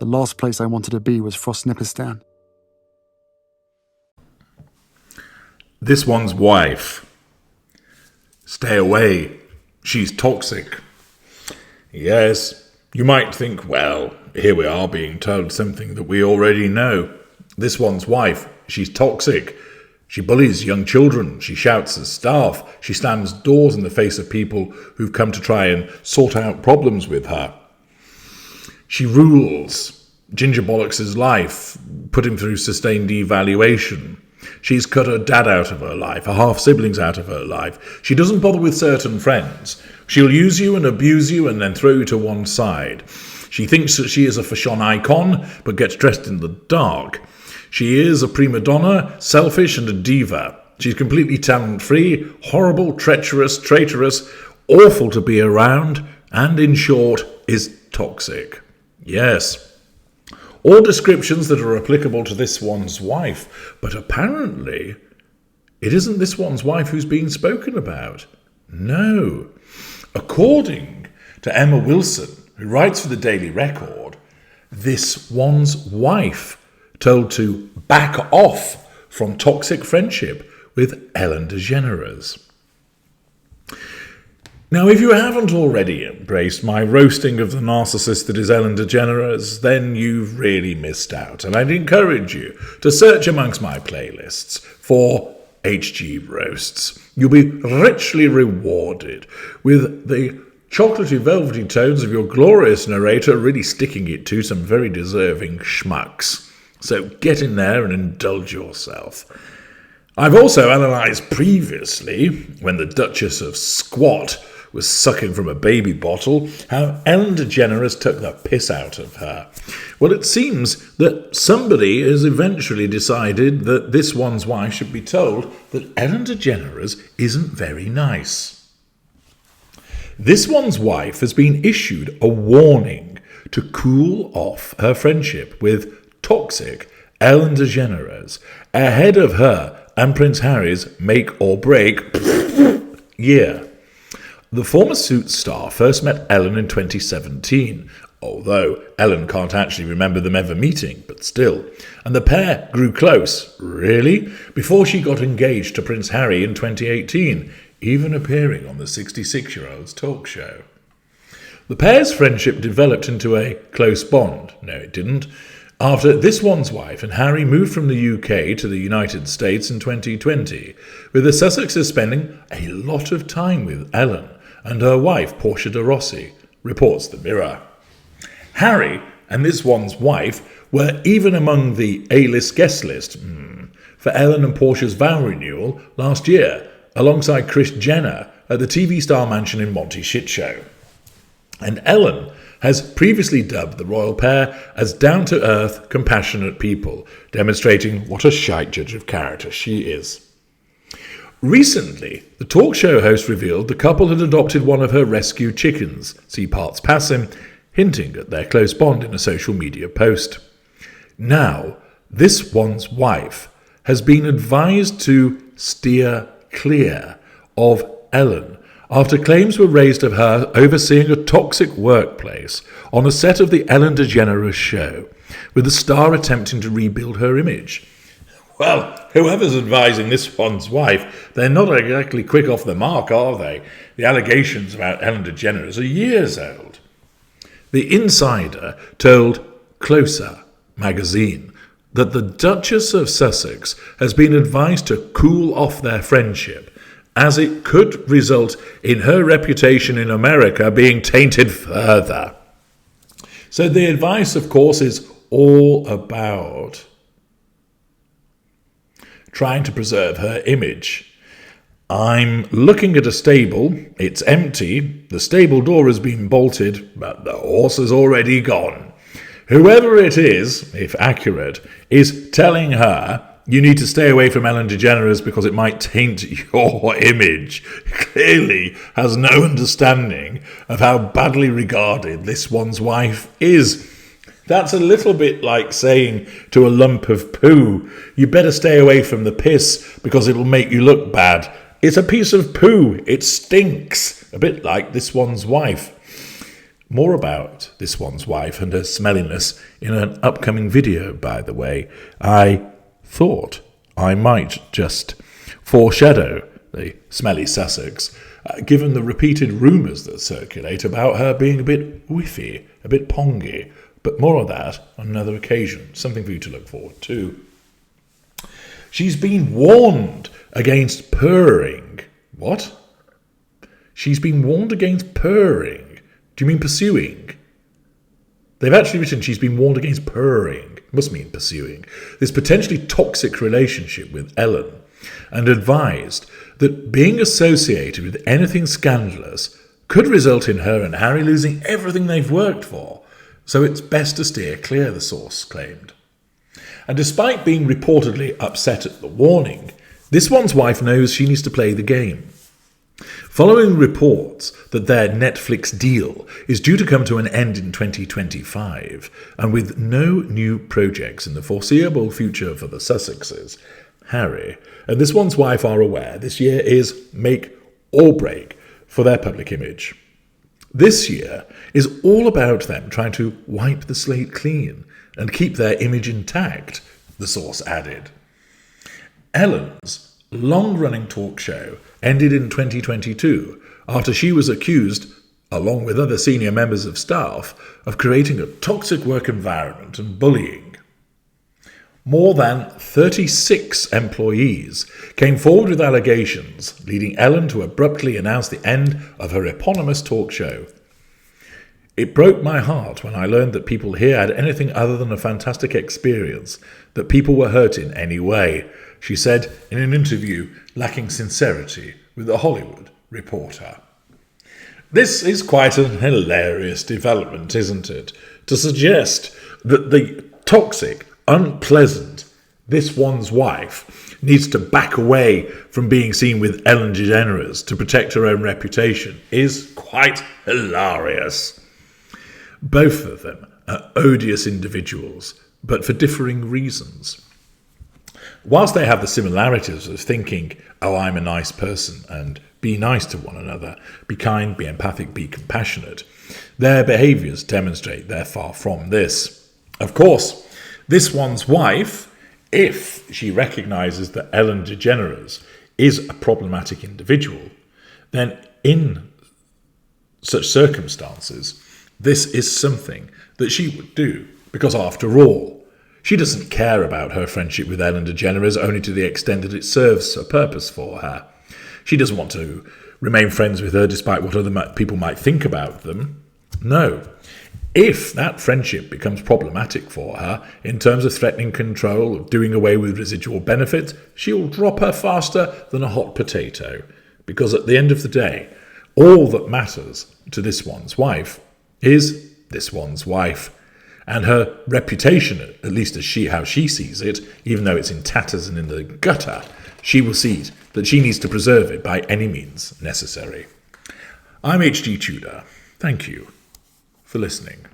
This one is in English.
The last place I wanted to be was Frostnipistan. This one's wife. Stay away. She's toxic. Yes, you might think, well, here we are being told something that we already know. This one's wife. She's toxic. She bullies young children. She shouts at staff. She slams doors in the face of people who've come to try and sort out problems with her. She rules Ginger Bollocks' life, put him through sustained devaluation. She's cut her dad out of her life, her half-siblings out of her life. She doesn't bother with certain friends. She'll use you and abuse you and then throw you to one side. She thinks that she is a fashion icon, but gets dressed in the dark. She is a prima donna, selfish and a diva. She's completely talent-free, horrible, treacherous, traitorous, awful to be around, and in short, is toxic. Yes. All descriptions that are applicable to this one's wife, but apparently it isn't this one's wife who's being spoken about. No. According to Emma Wilson, who writes for the Daily Record, this one's wife told to back off from toxic friendship with Ellen DeGeneres. Now, if you haven't already embraced my roasting of the narcissist that is Ellen DeGeneres, then you've really missed out. And I'd encourage you to search amongst my playlists for HG roasts. You'll be richly rewarded with the chocolatey, velvety tones of your glorious narrator really sticking it to some very deserving schmucks. So get in there and indulge yourself. I've also analysed previously, when the Duchess of Squat was sucking from a baby bottle, how Ellen DeGeneres took the piss out of her. Well, it seems that somebody has eventually decided that this one's wife should be told that Ellen DeGeneres isn't very nice. This one's wife has been issued a warning to cool off her friendship with toxic Ellen DeGeneres ahead of her and Prince Harry's make or break year. The former Suits star first met Ellen in 2017, although Ellen can't actually remember them ever meeting, but still. And the pair grew close, really, before she got engaged to Prince Harry in 2018, even appearing on the 66-year-old's talk show. The pair's friendship developed into a close bond. No, it didn't. After this one's wife and Harry moved from the UK to the United States in 2020, with the Sussexes spending a lot of time with Ellen and her wife, Portia de Rossi, reports the Mirror. Harry and this one's wife were even among the A-list guest list for Ellen and Portia's vow renewal last year, alongside Kris Jenner at the TV star mansion in Monty Shit Show. And Ellen has previously dubbed the royal pair as down-to-earth, compassionate people, demonstrating what a shite judge of character she is. Recently, the talk show host revealed the couple had adopted one of her rescued chickens, see parts passing, hinting at their close bond in a social media post. Now, this one's wife has been advised to steer clear of Ellen after claims were raised of her overseeing a toxic workplace on a set of the Ellen DeGeneres show, with the star attempting to rebuild her image. Well, whoever's advising this one's wife, they're not exactly quick off the mark, are they? The allegations about Ellen DeGeneres are years old. The Insider told Closer magazine that the Duchess of Sussex has been advised to cool off their friendship, as it could result in her reputation in America being tainted further. So the advice, of course, is all about trying to preserve her image. I'm looking at a stable. It's empty. The stable door has been bolted, but the horse is already gone. Whoever it is, if accurate, is telling her, you need to stay away from Ellen DeGeneres because it might taint your image, clearly has no understanding of how badly regarded this one's wife is. That's a little bit like saying to a lump of poo, you better stay away from the piss because it'll make you look bad. It's a piece of poo. It stinks. A bit like this one's wife. More about this one's wife and her smelliness in an upcoming video, by the way. I thought I might just foreshadow the smelly Sussex, given the repeated rumours that circulate about her being a bit whiffy, a bit pongy. But more of that on another occasion, something for you to look forward to. She's been warned against purring. What? She's been warned against purring. Do you mean pursuing? They've actually written she's been warned against purring. Must mean pursuing. This potentially toxic relationship with Ellen, and advised that being associated with anything scandalous could result in her and Harry losing everything they've worked for. So it's best to steer clear, the source claimed. And despite being reportedly upset at the warning, this one's wife knows she needs to play the game. Following reports that their Netflix deal is due to come to an end in 2025, and with no new projects in the foreseeable future for the Sussexes, Harry and this one's wife are aware this year is make or break for their public image. This year is all about them trying to wipe the slate clean and keep their image intact, the source added. Ellen's long-running talk show ended in 2022 after she was accused, along with other senior members of staff, of creating a toxic work environment and bullying. More than 36 employees came forward with allegations, leading Ellen to abruptly announce the end of her eponymous talk show. It broke my heart when I learned that people here had anything other than a fantastic experience, that people were hurt in any way, she said in an interview lacking sincerity with The Hollywood Reporter. This is quite an hilarious development, isn't it? To suggest that the toxic, unpleasant, this one's wife needs to back away from being seen with Ellen DeGeneres to protect her own reputation is quite hilarious. Both of them are odious individuals, but for differing reasons. Whilst they have the similarities of thinking, oh, I'm a nice person, and be nice to one another, be kind, be empathic, be compassionate, their behaviours demonstrate they're far from this. Of course, this one's wife, if she recognises that Ellen DeGeneres is a problematic individual, then in such circumstances, this is something that she would do, because after all, she doesn't care about her friendship with Ellen DeGeneres only to the extent that it serves a purpose for her. She doesn't want to remain friends with her despite what other people might think about them. No. If that friendship becomes problematic for her in terms of threatening control, of doing away with residual benefits, she'll drop her faster than a hot potato. Because at the end of the day, all that matters to this one's wife is this one's wife. And her reputation, at least as how she sees it, even though it's in tatters and in the gutter, she will see that she needs to preserve it by any means necessary. I'm H.G. Tudor. Thank you for listening.